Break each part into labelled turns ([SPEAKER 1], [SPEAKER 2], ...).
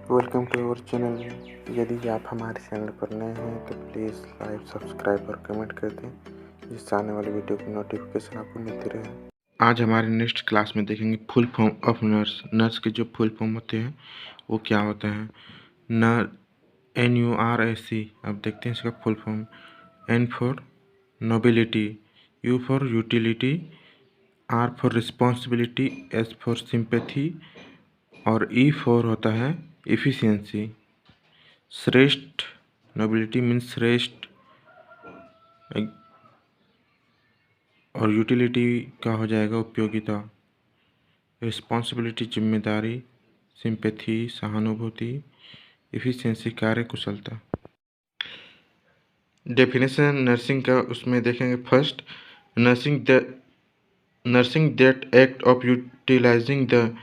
[SPEAKER 1] Welcome to our channel. यदि आप हमारे चैनल पर नए हैं तो प्लीज़ लाइक, सब्सक्राइब और कमेंट कर दें, जिससे आने वाली वीडियो की नोटिफिकेशन आपको मिलती रहे। आज हमारे नेक्स्ट क्लास में देखेंगे full form of nurse. Nurse के जो फुल फॉर्म होते हैं वो क्या होते हैं। NURSC। अब देखते हैं इसका full form. N for nobility, U for utility, R for responsibility, S for sympathy और E फॉर होता है एफिशिएंसी। श्रेष्ठ, नोबिलिटी मीन्स श्रेष्ठ, और यूटिलिटी का हो जाएगा उपयोगिता, रिस्पॉन्सिबिलिटी जिम्मेदारी, सिंपैथी सहानुभूति, एफिशिएंसी कार्य कुशलता। डेफिनेशन नर्सिंग का उसमें देखेंगे। First, nursing that act of utilising the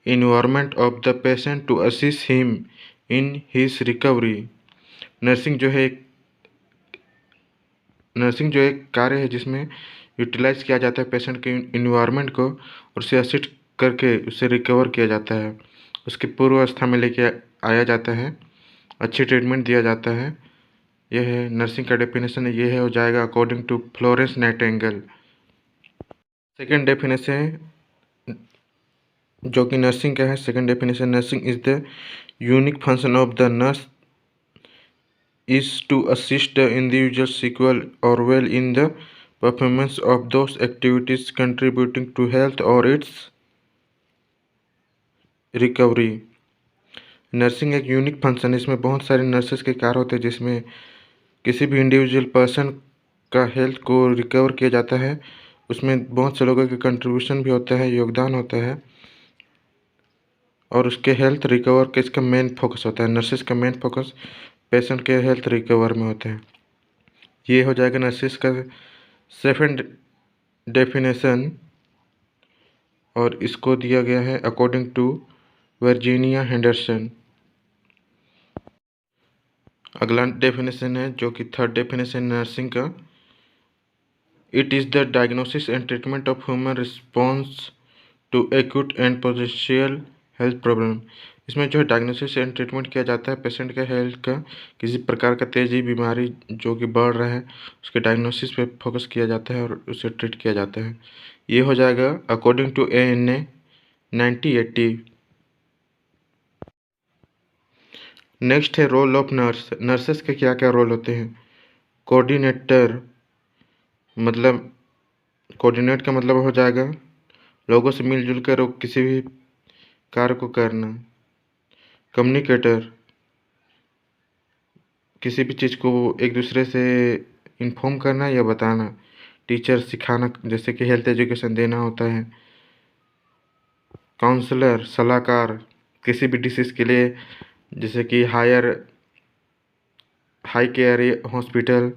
[SPEAKER 1] environment of the patient to assist him in his recovery. Nursing जो एक कार्य है जिसमें यूटिलाइज किया जाता है पेशेंट के इन्वायरमेंट को और उसे असिस्ट करके उसे रिकवर किया जाता है, उसकी पूर्व अवस्था में लेके आया जाता है, अच्छी ट्रीटमेंट दिया जाता है। यह है नर्सिंग का डेफिनेशन। ये है हो जाएगा according to Florence Nightingale. Second definition जो कि नर्सिंग का है, second definition, nursing is the unique function of the nurse is to assist the individual sequel or well in the performance of those activities contributing to health or its recovery। Nursing एक unique function है, इसमें बहुत सारे nurses के कार्य होते हैं जिसमें किसी भी इंडिविजुअल पर्सन का हेल्थ को रिकवर किया जाता है। उसमें बहुत से लोगों के कंट्रीब्यूशन भी होता है, योगदान होता है, और उसके हेल्थ रिकवर के इसका मेन फोकस होता है। नर्सेस का मेन फोकस पेशेंट के हेल्थ रिकवर में होता है। ये हो जाएगा नर्सेस का सेकंड डेफिनेशन, और इसको दिया गया है अकॉर्डिंग टू वर्जीनिया हेंडरसन। अगला डेफिनेशन है जो कि थर्ड डेफिनेशन नर्सिंग का। It is the diagnosis and treatment of human response to acute and potential health problem. इसमें जो है डायग्नोसिस एंड ट्रीटमेंट किया जाता है पेशेंट के हेल्थ का, किसी प्रकार का तेजी बीमारी जो कि बढ़ रहा है उसके डायग्नोसिस पे फोकस किया जाता है और उसे ट्रीट किया जाता है। ये हो जाएगा अकॉर्डिंग टू ANA 9080। नेक्स्ट है रोल ऑफ नर्स। नर्सेस के क्या क्या रोल होते हैं। कोऑर्डिनेटर, मतलब कोऑर्डिनेट का मतलब हो जाएगा लोगों से मिलजुल कर किसी भी कार्य को करना। कम्युनिकेटर, किसी भी चीज़ को एक दूसरे से इन्फॉर्म करना या बताना। टीचर, सिखाना, जैसे कि हेल्थ एजुकेशन देना होता है। काउंसलर, सलाहकार, किसी भी डिसीज़ के लिए, जैसे कि हाई केयर हॉस्पिटल,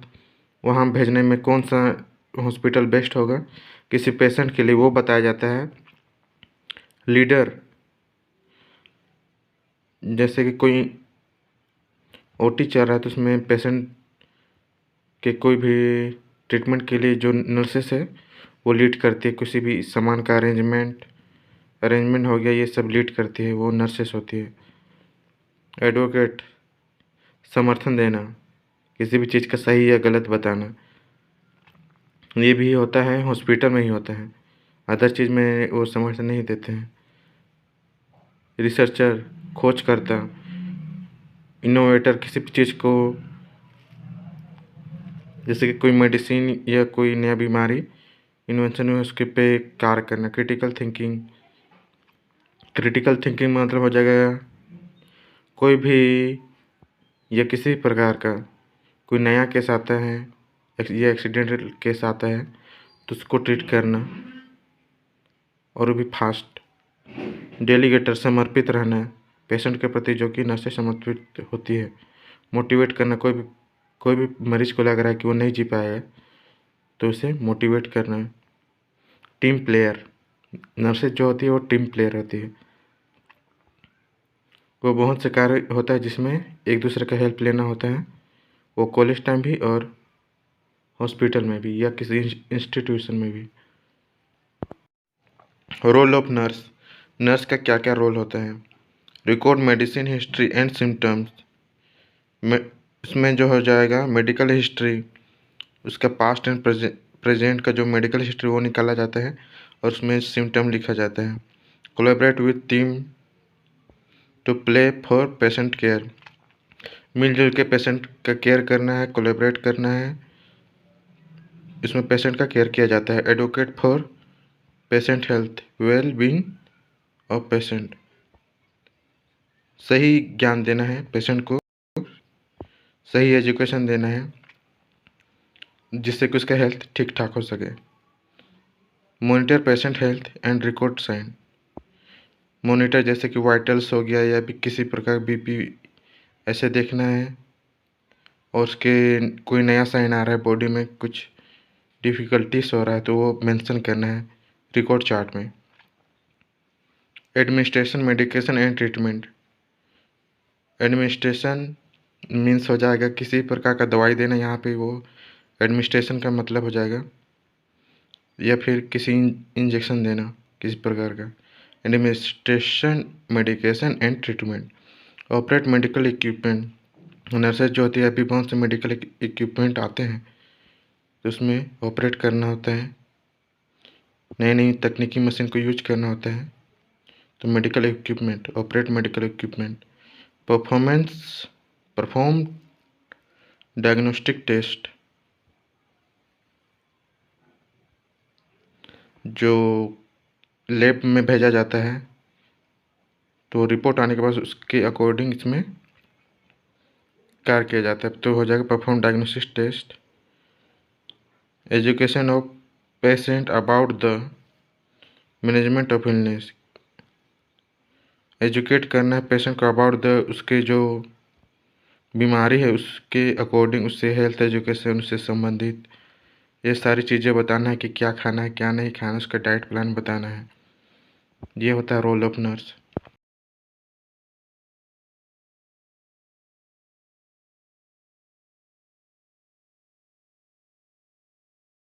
[SPEAKER 1] वहाँ भेजने में कौन सा हॉस्पिटल बेस्ट होगा किसी पेशेंट के लिए, वो बताया जाता है। लीडर, जैसे कि कोई OT चल रहा है तो उसमें पेशेंट के कोई भी ट्रीटमेंट के लिए जो नर्सेस है वो लीड करती है। किसी भी सामान का अरेंजमेंट हो गया, ये सब लीड करती है, वो नर्सेस होती है। एडवोकेट, समर्थन देना, किसी भी चीज़ का सही या गलत बताना, ये भी होता है हॉस्पिटल में ही होता है, अदर चीज़ में वो समर्थन नहीं देते हैं। रिसर्चर, खोज करता, इनोवेटर, किसी भी चीज़ को, जैसे कि कोई मेडिसिन या कोई नया बीमारी इन्वेंशन हुई उसके पे कार्य करना। क्रिटिकल थिंकिंग मतलब हो जाएगा कोई भी या किसी प्रकार का कोई नया केस आता है या एक्सीडेंटल केस आता है तो उसको ट्रीट करना, और वो भी फास्ट। डेलीगेटर, समर्पित रहना, पेशेंट के प्रति जो कि नर्सें समर्पित होती है। मोटिवेट करना, कोई भी मरीज को लग रहा है कि वो नहीं जी पाएगा तो उसे मोटिवेट करना। टीम प्लेयर, नर्सेज जो होती है वो टीम प्लेयर होती है। वो बहुत से कार्य होता है जिसमें एक दूसरे का हेल्प लेना होता है, वो कॉलेज टाइम भी और हॉस्पिटल में भी या किसी इंस्टीट्यूशन में भी। Role of nurse. नर्स का क्या क्या रोल होता है। Record medicine history and symptoms, इसमें जो हो जाएगा मेडिकल हिस्ट्री, उसका पास्ट एंड प्रेजेंट का जो मेडिकल हिस्ट्री वो निकाला जाता है और उसमें सिम्टम लिखा जाता है। Collaborate with team to play for patient care, मिलजुल के पेशेंट का केयर करना है, कोलैबोरेट करना है, इसमें पेशेंट का केयर किया जाता है। Advocate for patient health well being of patient, सही ज्ञान देना है पेशेंट को, सही एजुकेशन देना है जिससे कि उसका हेल्थ ठीक ठाक हो सके। Monitor patient health and record sign, monitor जैसे कि वाइटल्स हो गया या भी किसी प्रकार बीपी ऐसे देखना है, और उसके कोई नया साइन आ रहा है बॉडी में, कुछ डिफ़िकल्टीज हो रहा है तो वो मेंशन करना है रिकॉर्ड चार्ट में। Administration medication and treatment, administration means हो जाएगा किसी प्रकार का दवाई देना, यहाँ पे वो एडमिनिस्ट्रेशन का मतलब हो जाएगा, या फिर किसी इंजेक्शन देना किसी प्रकार का। Administration medication and treatment, operate medical equipment, nurses जो होती है अभी बहुत से मेडिकल इक्विपमेंट आते हैं तो उसमें ऑपरेट करना होता है, नई नई तकनीकी मशीन को यूज करना होता है, तो medical equipment, operate medical equipment. Perform diagnostic test, जो लैब में भेजा जाता है तो रिपोर्ट आने के बाद उसके अकॉर्डिंग इसमें कार्य किया जाता है, तो हो जाएगा perform diagnostic test. Education of patient about the management of illness, educate करना है पेशेंट को अबाउट द उसके जो बीमारी है उसके अकॉर्डिंग, उससे हेल्थ एजुकेशन उससे संबंधित ये सारी चीज़ें बताना है कि क्या खाना है क्या नहीं खाना, उसका डाइट प्लान बताना है। ये होता है रोल ऑफ नर्स।